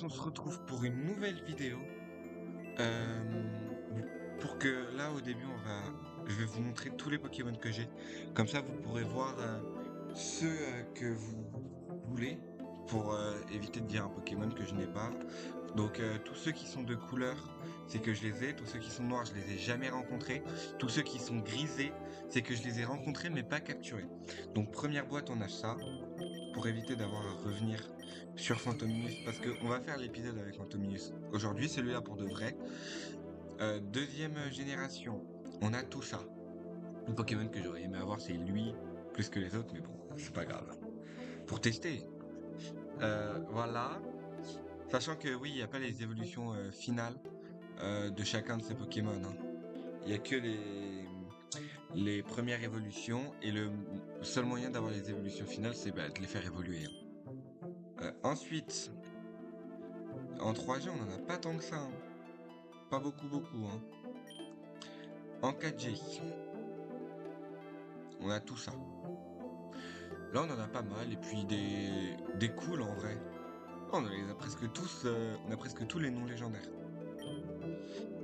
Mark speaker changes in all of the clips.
Speaker 1: on se retrouve pour une nouvelle vidéo. Euh, pour que là, au début, je vais vous montrer tous les Pokémon que j'ai. Comme ça, vous pourrez voir ceux que vous voulez pour éviter de dire un Pokémon que je n'ai pas. Donc, tous ceux qui sont de couleur, c'est que je les ai. Tous ceux qui sont noirs, je les ai jamais rencontrés. Tous ceux qui sont grisés, c'est que je les ai rencontrés mais pas capturés. Donc, première boîte, on a ça pour éviter d'avoir à revenir sur Fantominus, parce qu'on va faire l'épisode avec Fantominus aujourd'hui, celui-là pour de vrai. Deuxième génération, on a tout ça. Le Pokémon que j'aurais aimé avoir, c'est lui, plus que les autres, mais bon, c'est pas grave. Pour tester. Voilà. Sachant que oui, il n'y a pas les évolutions finales de chacun de ces Pokémon, hein. Il n'y a que les premières évolutions, et le seul moyen d'avoir les évolutions finales, c'est de les faire évoluer, hein. Ensuite, en 3G, on en a pas tant que ça, hein. Pas beaucoup, hein. En 4G, on a tout ça. Là, on en a pas mal, et puis des cools en vrai. On les a presque tous, on a presque tous les noms légendaires.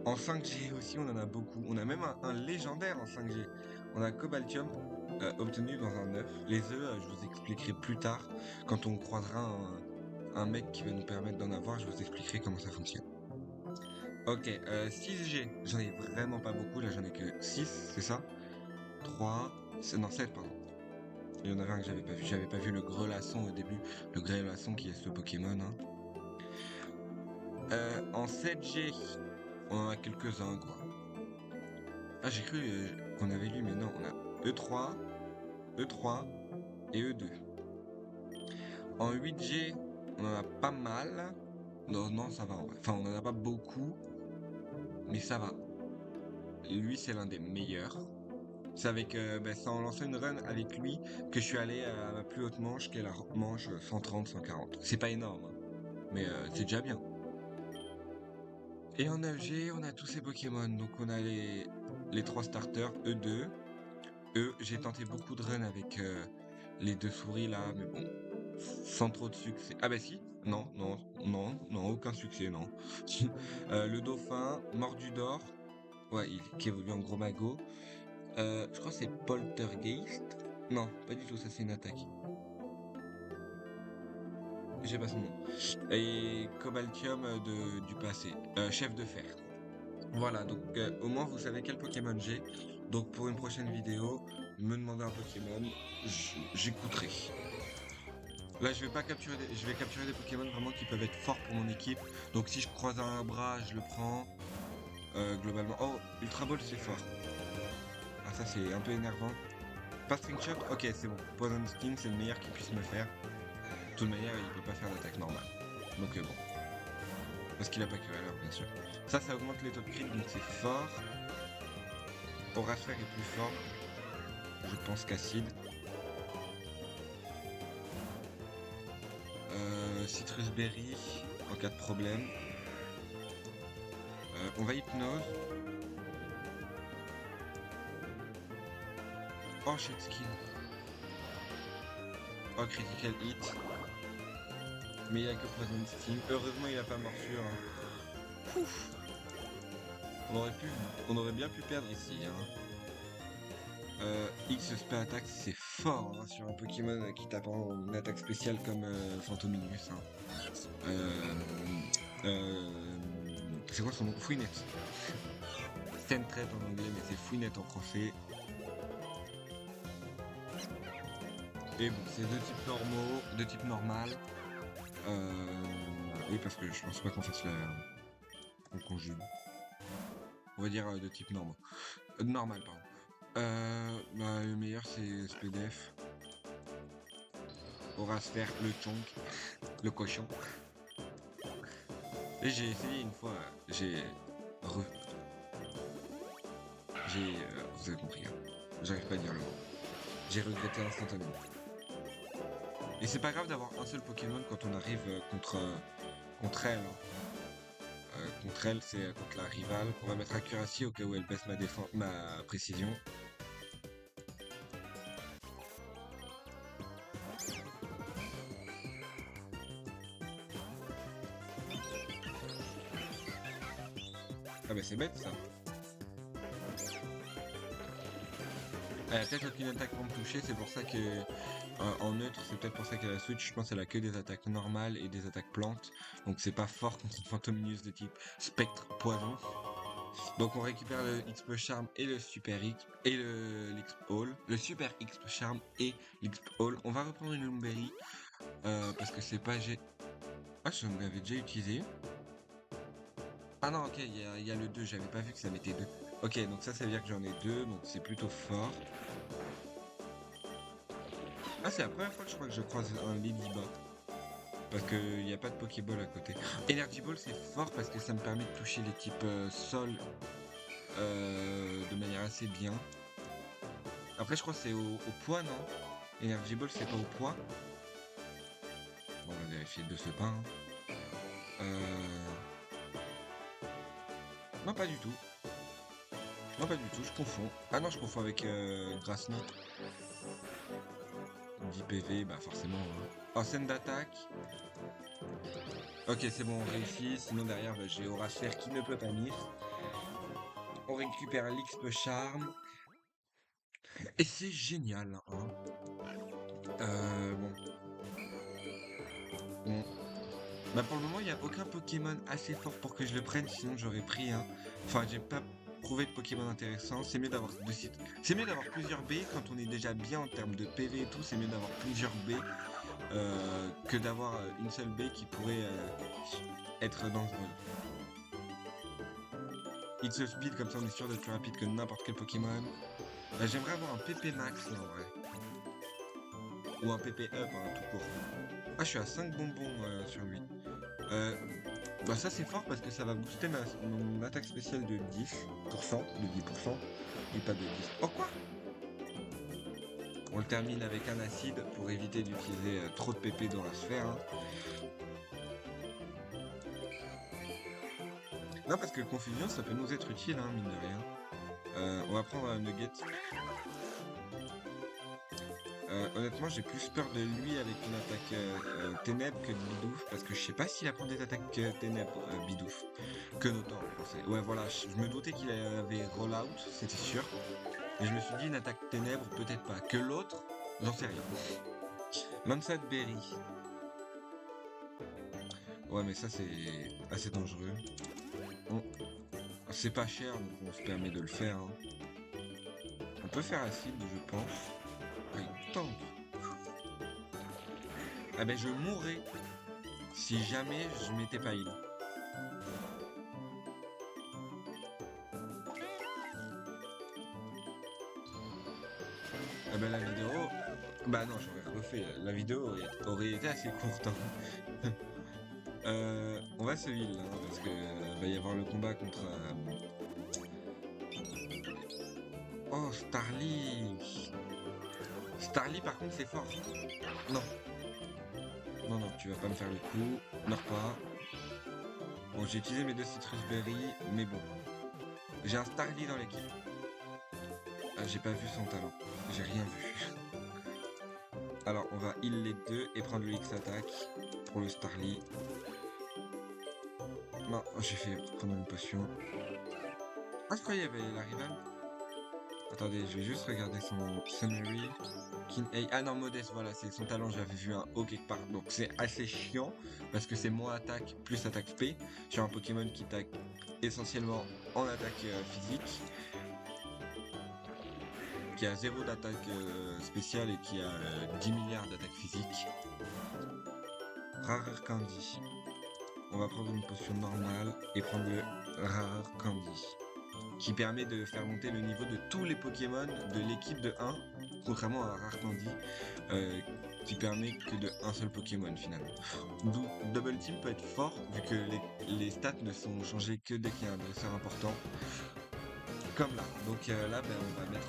Speaker 1: En 5G aussi, on en a beaucoup. On a même un légendaire en 5G. On a Cobaltium, obtenu dans un œuf. Les œufs, je vous expliquerai plus tard. Quand on croisera un mec qui va nous permettre d'en avoir, je vous expliquerai comment ça fonctionne. Ok, 6G, j'en ai vraiment pas beaucoup, là j'en ai que 6, c'est ça? 3, non 7 pardon. Il y en avait un que j'avais pas vu le Grelasson au début, le Grelasson qui est ce Pokémon, hein. En 7G, on en a quelques-uns quoi. Ah j'ai cru qu'on avait lu, mais non, on a E3, E3 et E2. En 8G, on en a pas mal. Non, ça va en vrai. Enfin, on en a pas beaucoup, mais ça va. Lui, c'est l'un des meilleurs. C'est avec, c'est en lançant une run avec lui que je suis allé à ma plus haute manche, qui est la manche 130-140. C'est pas énorme, hein, mais c'est déjà bien. Et en 9G, on a tous ces Pokémon. Donc on a les 3 starters, E2. J'ai tenté beaucoup de runs avec les 2 souris là, mais bon, sans trop de succès. Ah bah si, non, aucun succès, non. Le dauphin, Mordudor, ouais, qui évolue en gros magot. Je crois que c'est Poltergeist. Non, pas du tout, ça c'est une attaque. J'ai pas son nom. Et Cobaltium du passé. Chef de fer. Voilà, donc au moins vous savez quel Pokémon j'ai. Donc pour une prochaine vidéo, me demandez un Pokémon, j'écouterai. Là je vais pas capturer je vais capturer des Pokémon vraiment qui peuvent être forts pour mon équipe. Donc si je croise un bras, je le prends. Globalement. Oh, Ultra Ball c'est fort. Ah ça c'est un peu énervant. Pas String Shot, ok c'est bon. Poison Sting c'est le meilleur qu'il puisse me faire. De toute manière il peut pas faire d'attaque normale. Donc bon. Parce qu'il a pas que à l'heure bien sûr. Ça augmente les top crit donc c'est fort. Aurasphère est plus fort. Je pense qu'Acide. Citrus Berry en cas de problème. On va Hypnose. Oh shit skin. Oh critical hit. Mais il a que Poison Sting. Heureusement il a pas morsure, hein. Ouf. On aurait bien pu perdre ici, hein. X spé attaque c'est fort, hein, sur un Pokémon qui tape en une attaque spéciale comme Fantominus, hein. C'est quoi son nom? Fouinette. Sentret en anglais, mais c'est Fouinette en français. Et bon, c'est deux types normales. Oui, parce que je pense pas qu'on fasse on conjugue. On va dire de type normaux. Normal, pardon. Le meilleur c'est SPDF. Aurasphère, le chonk, le cochon. Et j'ai essayé une fois, vous avez compris, hein. J'arrive pas à dire le mot. J'ai regretté instantanément. Et c'est pas grave d'avoir un seul Pokémon quand on arrive contre elle, hein. Contre elle, c'est contre la rivale. On va mettre Accuracy au cas où elle baisse ma précision. c'est bête ça. Elle a peut-être aucune attaque pour me toucher, c'est pour ça que en neutre, c'est peut-être pour ça qu'elle a switch, je pense qu'elle a que des attaques normales et des attaques plantes. Donc c'est pas fort contre une Phantominus de type spectre poison. Donc on récupère le XP Charm et le Super X et l'XP Hall. Le Super XP Charm et l'XP Hall. On va reprendre une Lumberry parce que c'est pas Ah, je l'avais déjà utilisé. Ah non, ok, il y a le 2, j'avais pas vu que ça mettait 2. Ok, donc ça veut dire que j'en ai 2, donc c'est plutôt fort. Ah, c'est la première fois que je crois que je croise un Ladybug. Parce qu'il n'y a pas de Pokéball à côté. Energy Ball, c'est fort parce que ça me permet de toucher les types sol de manière assez bien. Après, je crois que c'est au poids, non? Energy Ball, c'est pas au poids. Bon, on va vérifier de ce pain. Non, pas du tout. Non, pas du tout, je confonds. Ah non, je confonds avec Grassnot. 10 PV, bah forcément. En scène d'attaque. Ok, c'est bon, on réussit. Sinon, derrière, bah, j'ai Horacer qui ne peut pas miss. On récupère l'XP Charm. Et c'est génial, hein. Bon. Bon. Bah pour le moment, il n'y a aucun Pokémon assez fort pour que je le prenne, sinon j'aurais pris un. Enfin, j'ai pas trouvé de Pokémon intéressant. C'est mieux d'avoir deux sites. C'est mieux d'avoir plusieurs B quand on est déjà bien en termes de PV et tout. C'est mieux d'avoir plusieurs B que d'avoir une seule B qui pourrait être dangereuse. It's a speed, comme ça on est sûr d'être plus rapide que n'importe quel Pokémon. Bah, j'aimerais avoir un PP max là en vrai. Ou un PP up, hein, tout court. Ah, je suis à 5 bonbons sur lui. Bah ça c'est fort parce que ça va booster mon attaque spéciale de 10%, et pas de 10. Oh quoi? On le termine avec un acide pour éviter d'utiliser trop de PP dans la sphère. Hein. Non parce que confusion ça peut nous être utile, hein, mine de rien. On va prendre un nugget. Honnêtement, j'ai plus peur de lui avec une attaque ténèbres que de Bidouf, parce que je sais pas s'il apprend des attaques ténèbres, Bidouf, que d'autant, je pensais. Ouais, voilà, je me doutais qu'il avait roll-out, c'était sûr. Et je me suis dit, une attaque ténèbres, peut-être pas. Que l'autre, j'en sais rien. Lansat Berry. Ouais, mais ça, c'est assez dangereux. Bon, c'est pas cher, donc on se permet de le faire. Hein. On peut faire acide, je pense. Ah, il tente. Ah ben, je mourrais si jamais je m'étais pas heal. Ah ben, la vidéo... Bah non, j'aurais refait. La vidéo aurait été assez courte. Hein. On va se heal, hein, parce que va y avoir le combat contre... Oh, Starly. Starly, par contre, c'est fort. Non. Non, non, tu vas pas me faire le coup. Meurs pas. Bon, j'ai utilisé mes deux Citrus Berry, mais bon. J'ai un Starly dans l'équipe. Ah, j'ai pas vu son talent. J'ai rien vu. Alors, on va heal les deux et prendre le X-Attack pour le Starly. Non, j'ai fait prendre une potion. Ah, je croyais qu'il y avait la rivale. Attendez, je vais juste regarder son summary. Ah non, Modeste, voilà, c'est son talent, j'avais vu un haut quelque part. Donc c'est assez chiant, parce que c'est moins attaque plus attaque P, sur un Pokémon qui tague essentiellement en attaque physique, qui a 0 d'attaque spéciale et qui a 10 milliards d'attaque physique. Rare Candy. On va prendre une potion normale et prendre le Rare Candy, qui permet de faire monter le niveau de tous les Pokémon de l'équipe de 1, contrairement à Rare Candy, qui permet que de un seul Pokémon finalement. D'où Double Team peut être fort, vu que les stats ne sont changées que dès qu'il y a un dresseur important, comme là. Donc là, ben,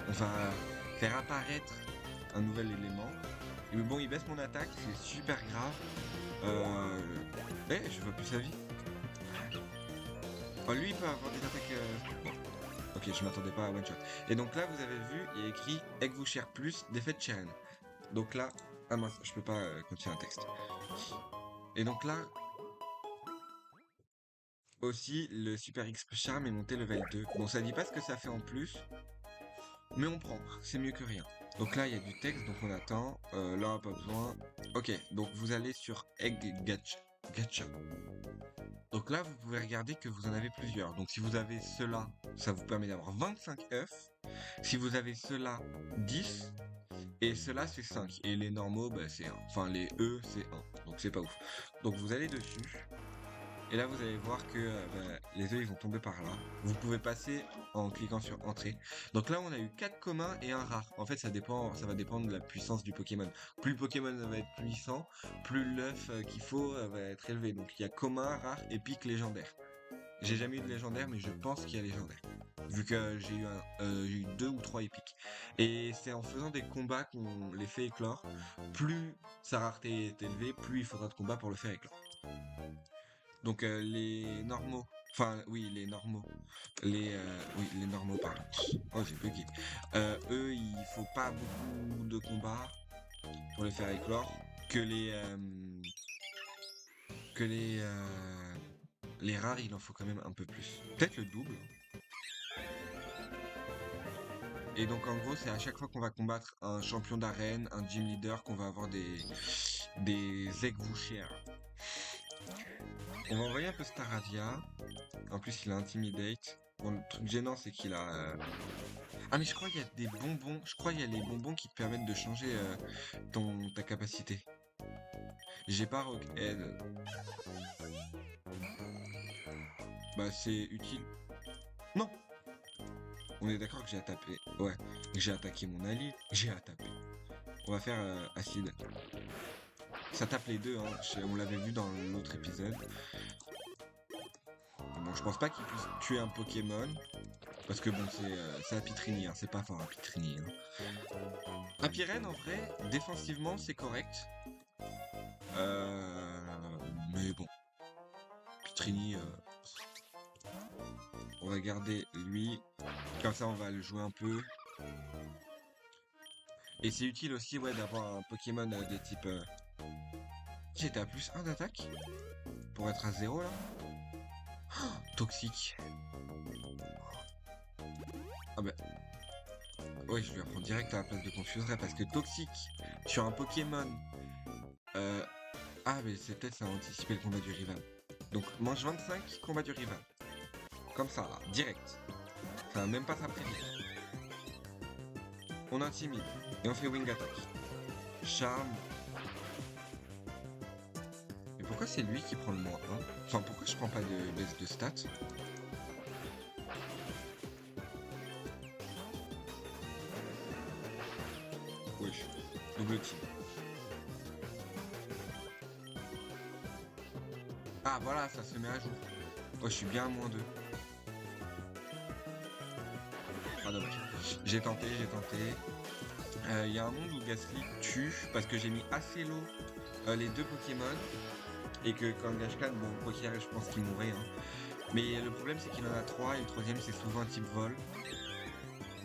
Speaker 1: on va faire apparaître un nouvel élément. Mais bon, il baisse mon attaque, c'est super grave. Je vois plus sa vie. Oh, lui, il peut avoir des attaques... Bon. Ok, je m'attendais pas à one shot. Et donc là, vous avez vu, il y a écrit Egg-vous-cher plus, défaite Cheren. Donc là... Ah mince, je peux pas continuer un texte. Et donc là... Aussi, le Super XP Charm est monté level 2. Bon, ça dit pas ce que ça fait en plus, mais on prend, c'est mieux que rien. Donc là, il y a du texte, donc on attend. Là, pas besoin. Ok, donc vous allez sur Egg Gacha. Donc là, vous pouvez regarder que vous en avez plusieurs. Donc si vous avez cela, ça vous permet d'avoir 25 œufs. Si vous avez cela, 10. Et cela, c'est 5. Et les normaux, bah, c'est 1. Enfin, les E, c'est 1. Donc c'est pas ouf. Donc vous allez dessus. Et là, vous allez voir que les œufs, ils vont tomber par là. Vous pouvez passer en cliquant sur Entrée. Donc là, on a eu 4 communs et un rare. En fait, ça va dépendre de la puissance du Pokémon. Plus le Pokémon va être puissant, plus l'œuf qu'il faut va être élevé. Donc il y a commun, rare, épique, légendaire. J'ai jamais eu de légendaire, mais je pense qu'il y a légendaire. Vu que j'ai eu 2 ou 3 épiques. Et c'est en faisant des combats qu'on les fait éclore. Plus sa rareté est élevée, plus il faudra de combats pour le faire éclore. Donc les normaux, enfin oui les normaux, les normaux pardon. Oh j'ai bugué. Eux il faut pas beaucoup de combats pour les faire éclore que les rares il en faut quand même un peu plus. Peut-être le double. Et donc en gros c'est à chaque fois qu'on va combattre un champion d'arène, un gym leader qu'on va avoir des Zegvouchers. On va envoyer un peu Staravia. En plus, il a Intimidate. Bon, le truc gênant, c'est qu'il a... Ah, mais je crois qu'il y a des bonbons. Je crois qu'il y a les bonbons qui te permettent de changer ta capacité. J'ai pas Rockhead. Bah, c'est utile. Non! On est d'accord que j'ai tapé. Ouais, que j'ai attaqué mon allié. J'ai attaqué. On va faire acide. Ça tape les deux, hein. On l'avait vu dans l'autre épisode. Bon, je pense pas qu'il puisse tuer un Pokémon. Parce que bon, c'est Apitrini, hein, c'est pas fort Apitrini. Hein. Apirène, en vrai, défensivement, c'est correct. Mais bon. Apitrini, on va garder lui. Comme ça, on va le jouer un peu. Et c'est utile aussi, ouais, d'avoir un Pokémon des types... J'étais à plus 1 d'attaque pour être à 0 là. Oh, toxique. Ah bah... Ouais, je lui apprends direct à la place de Confuserai parce que toxique sur un Pokémon... Ah mais c'est peut-être ça a anticipé le combat du rival. Donc mange 25, combat du rival. Comme ça là, direct. Ça va même pas s'apprécier. On intimide et on fait wing attack. Charme. Mais pourquoi c'est lui qui prend le moins 1? Enfin pourquoi je prends pas de baisse de stats? Wesh, double team. Ah voilà, ça se met à jour. Oh, je suis bien à moins 2. Ah dommage. J'ai tenté. Il y a un monde où Gastly tue parce que j'ai mis assez low les 2 Pokémon. Et que quand Gashkan, bon, Pokér, je pense qu'il mourrait. Hein. Mais le problème, c'est qu'il en a 3 et le troisième, c'est souvent un type vol.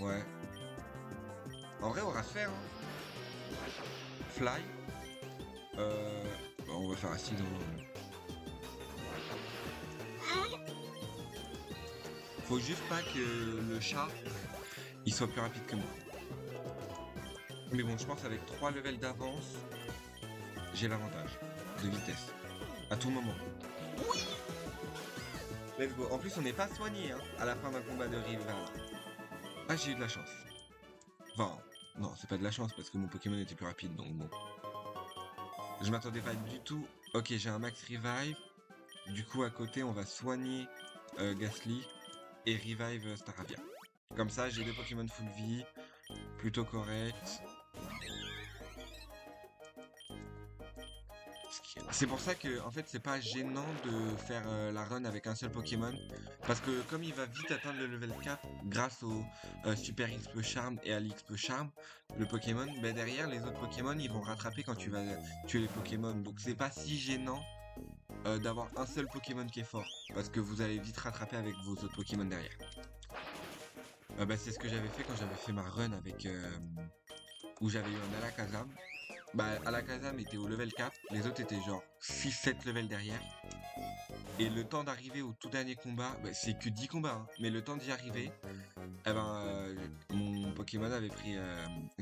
Speaker 1: Ouais. En vrai, on va se faire. Hein. Fly. Bon, on va faire acide. Faut juste pas que le chat il soit plus rapide que moi. Mais bon, je pense avec 3 levels d'avance, j'ai l'avantage de vitesse. À tout moment. Oui. Let's go. En plus, on n'est pas soigné hein, à la fin d'un combat de rival. Ah, j'ai eu de la chance. Enfin, non, c'est pas de la chance parce que mon Pokémon était plus rapide, donc bon. Je m'attendais pas du tout. Ok, j'ai un max revive. Du coup, à côté, on va soigner Gastly et revive Staravia. Comme ça, j'ai 2 Pokémon full vie, plutôt correct. C'est pour ça que, en fait, c'est pas gênant de faire la run avec un seul Pokémon. Parce que comme il va vite atteindre le level 4 grâce au Super XP Charm et à l'XP Charm, le Pokémon, bah derrière les autres Pokémon, ils vont rattraper quand tu vas tuer les Pokémon. Donc c'est pas si gênant d'avoir un seul Pokémon qui est fort. Parce que vous allez vite rattraper avec vos autres Pokémon derrière. Bah c'est ce que j'avais fait quand j'avais fait ma run avec... où j'avais eu un Alakazam. Bah Alakazam était au level 4, les autres étaient genre 6-7 levels derrière. Et le temps d'arriver au tout dernier combat, bah, c'est que 10 combats, hein, mais le temps d'y arriver, eh ben, mon Pokémon avait pris.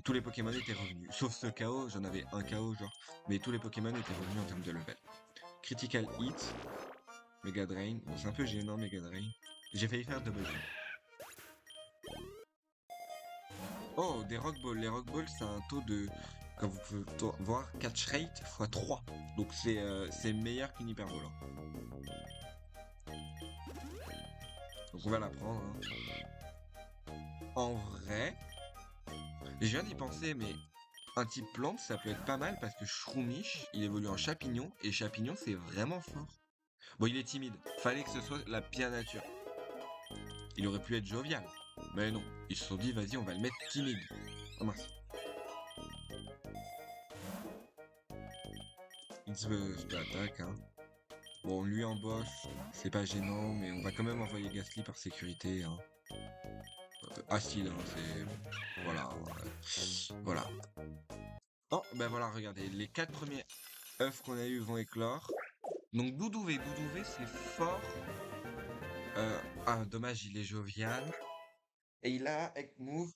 Speaker 1: Tous les Pokémon étaient revenus. Sauf ce KO, j'en avais un KO, genre. Mais tous les Pokémon étaient revenus en termes de level. Critical Hit, Mega Drain. Bon, c'est un peu gênant, Mega Drain. J'ai failli faire Double Jump. Oh, des Rock Balls. Les Rock Balls, c'est un taux de. Comme vous pouvez voir, catch rate x 3. Donc c'est meilleur qu'une Hyper Ball, hein. Donc on va la prendre, hein. En vrai, je viens d'y penser, mais un type plante, ça peut être pas mal parce que Shroomish, il évolue en champignon, et champignon, c'est vraiment fort. Bon, il est timide. Fallait que ce soit la pire nature. Il aurait pu être jovial. Mais non. Ils se sont dit, vas-y, on va le mettre timide. Oh mince. Il se peut attaque, hein. Bon, lui en boss, c'est pas gênant, mais on va quand même envoyer Ghastly par sécurité, hein. Acide, hein, c'est... Voilà. Voilà. Oh, ben voilà, regardez. Les 4 premiers œufs qu'on a eu vont éclore. Donc Doudouvé, c'est fort. Dommage, il est jovial. Et il a Egg Move,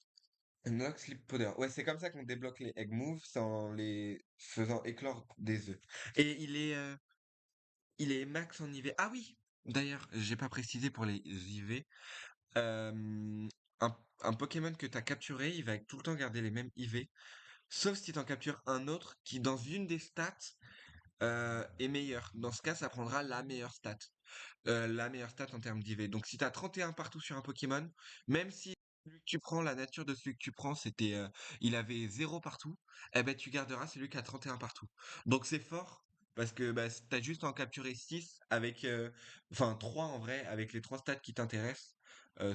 Speaker 1: Unlock Sleep Powder. Ouais, c'est comme ça qu'on débloque les Egg Moves, c'est en les faisant éclore des œufs. Et il est max en IV. Ah oui! D'ailleurs, j'ai pas précisé pour les IV. Euh, un Pokémon que t'as capturé, il va tout le temps garder les mêmes IV. Sauf si t'en captures un autre qui, dans une des stats, est meilleur. Dans ce cas, ça prendra la meilleure stat. La meilleure stat en termes d'IV. Donc si t'as 31 partout sur un Pokémon, même si celui que tu prends, la nature de celui que tu prends, c'était il avait 0 partout, eh ben tu garderas celui qui a 31 partout. Donc c'est fort parce que bah, t'as juste à en capturer 6 avec enfin 3 en vrai avec les 3 stats qui t'intéressent.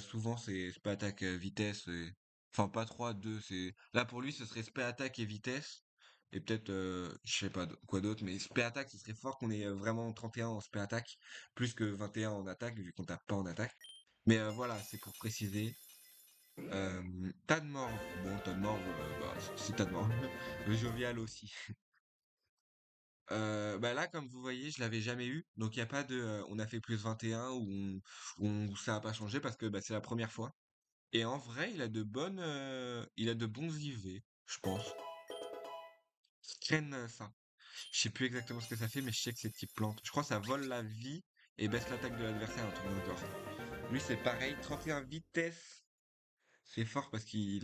Speaker 1: Souvent c'est spé attaque vitesse enfin pas 3 2 c'est là pour lui ce serait spé attaque et vitesse. Et peut-être, je sais pas quoi d'autre, mais spé attaque, ce serait fort qu'on ait vraiment 31 en spé attaque plus que 21 en attaque, vu qu'on tape pas en attaque. Mais voilà, c'est pour préciser. Tadmorve, bon, Tadmorve, bah, c'est Tadmorve. Le jovial aussi. Bah là, comme vous voyez, je l'avais jamais eu, donc il n'y a pas de on a fait plus 21 où ça a pas changé parce que bah, c'est la première fois. Et en vrai, il a de bons IV, je pense. Traîne ça. Je sais plus exactement ce que ça fait, mais je sais que c'est type plante. Je crois que ça vole la vie et baisse l'attaque de l'adversaire, un truc dans le genre. Lui, c'est pareil, 31 vitesse. C'est fort parce il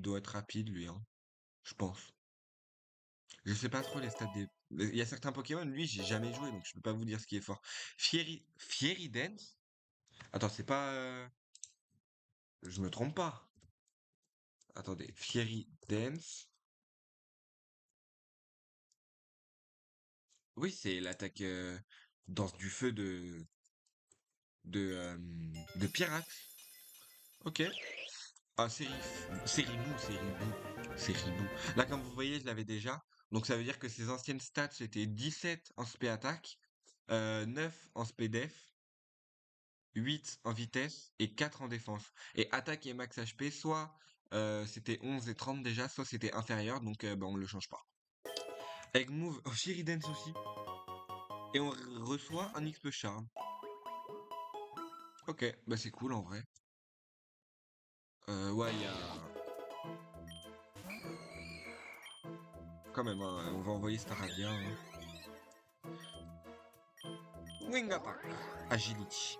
Speaker 1: doit être rapide, lui, hein. Je pense. Je sais pas trop les stats des. Il y a certains Pokémon, lui, j'ai jamais joué, donc je peux pas vous dire ce qui est fort. Fiery Dance? Attends, c'est pas. Je me trompe pas. Attendez, Fiery Dance. Oui, c'est l'attaque danse du feu de, de pirate. Ok. Ah, c'est Ribou. Là, comme vous voyez, je l'avais déjà. Donc, ça veut dire que ses anciennes stats, c'était 17 en spé attaque, 9 en spé def, 8 en vitesse et 4 en défense. Et attaque et max HP, soit c'était 11 et 30 déjà, soit c'était inférieur, donc bah, on le change pas. Egg Move, oh, Dance aussi. Et on reçoit un XP Charm. Ok, bah c'est cool en vrai. Ouais, il y a... Quand même, hein, on va envoyer Staravia, hein. Wing Attack. Agility.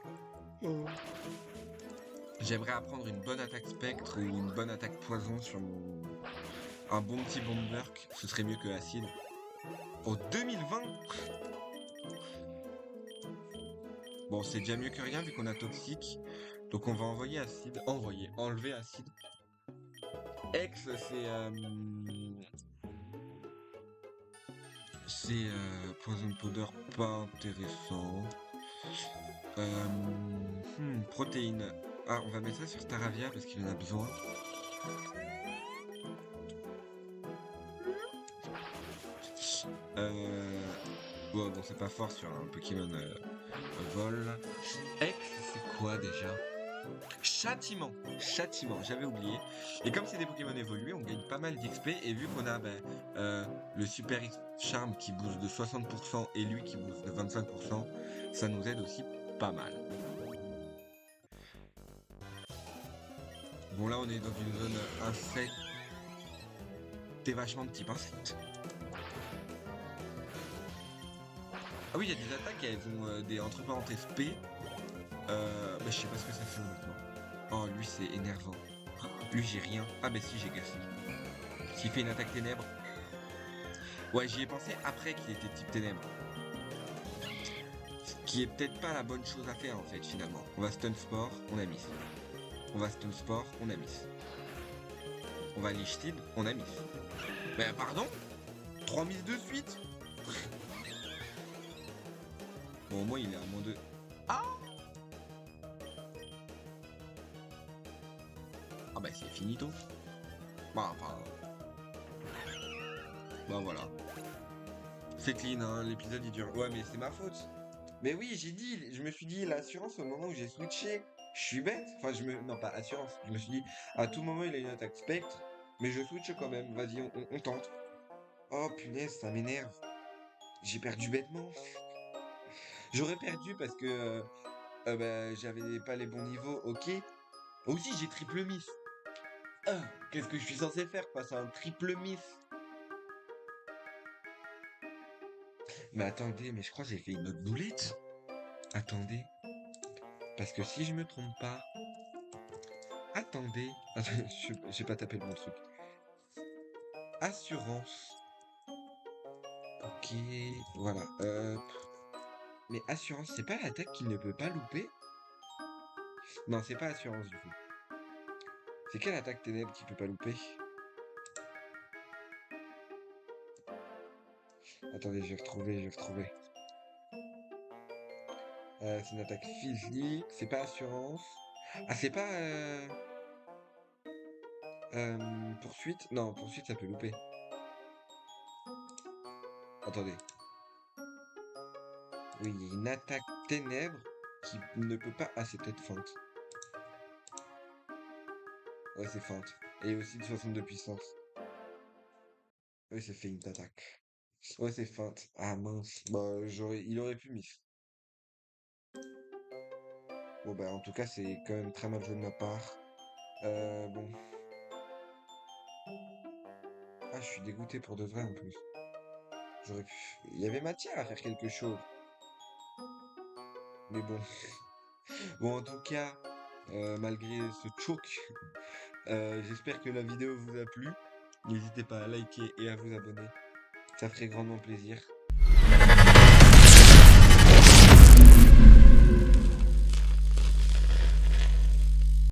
Speaker 1: J'aimerais apprendre une bonne attaque spectre ou une bonne attaque poison sur un bon petit Bomberk. Ce serait mieux que acide. En 2020. Bon, c'est déjà mieux que rien vu qu'on a toxique. Donc on va envoyer acide. Enlever acide. X, poison powder, pas intéressant. Protéines. Ah, on va mettre ça sur Staravia parce qu'il en a besoin. Bon, c'est pas fort sur un Pokémon vol. X, c'est quoi déjà? Châtiment, châtiment, j'avais oublié. Et comme c'est des Pokémon évolués, on gagne pas mal d'XP. Et vu qu'on a le Super Charme qui booste de 60% et lui qui booste de 25%, ça nous aide aussi pas mal. Bon là on est dans une zone insecte. T'es vachement de type insecte. Ah oui, il y a des attaques, elles ont des entre parenthèses P. Je sais pas ce que ça fait honnêtement. Oh, lui c'est énervant. Lui j'ai rien. Ah bah si, j'ai Gasly. S'il fait une attaque ténèbres. Ouais, j'y ai pensé après qu'il était type ténèbres. Ce qui est peut-être pas la bonne chose à faire en fait finalement. On va stun sport, on a miss. On va stun sport, on a miss. On va leash seed, on a miss. Ben pardon 3 miss de suite. Bon, au moins il est à moins 2. Ah Ah bah c'est finito. Bah enfin... Bah voilà. C'est clean, hein, l'épisode il dure. Ouais, mais c'est ma faute. Mais oui, j'ai dit, je me suis dit, l'assurance au moment où j'ai switché, je suis bête. Enfin, non, pas assurance. Je me suis dit, à tout moment il a une attaque spectre, mais je switch quand même. Vas-y, on tente. Oh punaise, ça m'énerve. J'ai perdu bêtement. J'aurais perdu parce que j'avais pas les bons niveaux, ok. Aussi, j'ai triple miss. Ah, qu'est-ce que je suis censé faire face à un triple miss? Mais attendez, mais je crois que j'ai fait une autre boulette. Attendez. Parce que si je me trompe pas... Attendez. J'ai pas tapé le bon truc. Assurance. Ok, voilà. Mais assurance, c'est pas l'attaque qu'il ne peut pas louper? Non, c'est pas assurance du coup. C'est quelle attaque ténèbres qu'il peut pas louper? Attendez, je vais retrouver. C'est une attaque physique, c'est pas assurance. Ah, c'est pas poursuite? Non, poursuite ça peut louper. Attendez. Oui, il y a une attaque ténèbres qui ne peut pas. Ah, c'est peut-être feinte. Ouais, c'est feinte. Et aussi de 62 puissance. Oui, c'est fait une attaque. Ouais, c'est feinte. Ah mince. Bah, il aurait pu miss. Bon, bah, en tout cas, c'est quand même très mal joué de ma part. Bon. Ah, je suis dégoûté pour de vrai en plus. J'aurais pu. Il y avait matière à faire quelque chose. Mais bon. Bon, en tout cas, malgré ce choke, j'espère que la vidéo vous a plu. N'hésitez pas à liker et à vous abonner. Ça ferait grandement plaisir.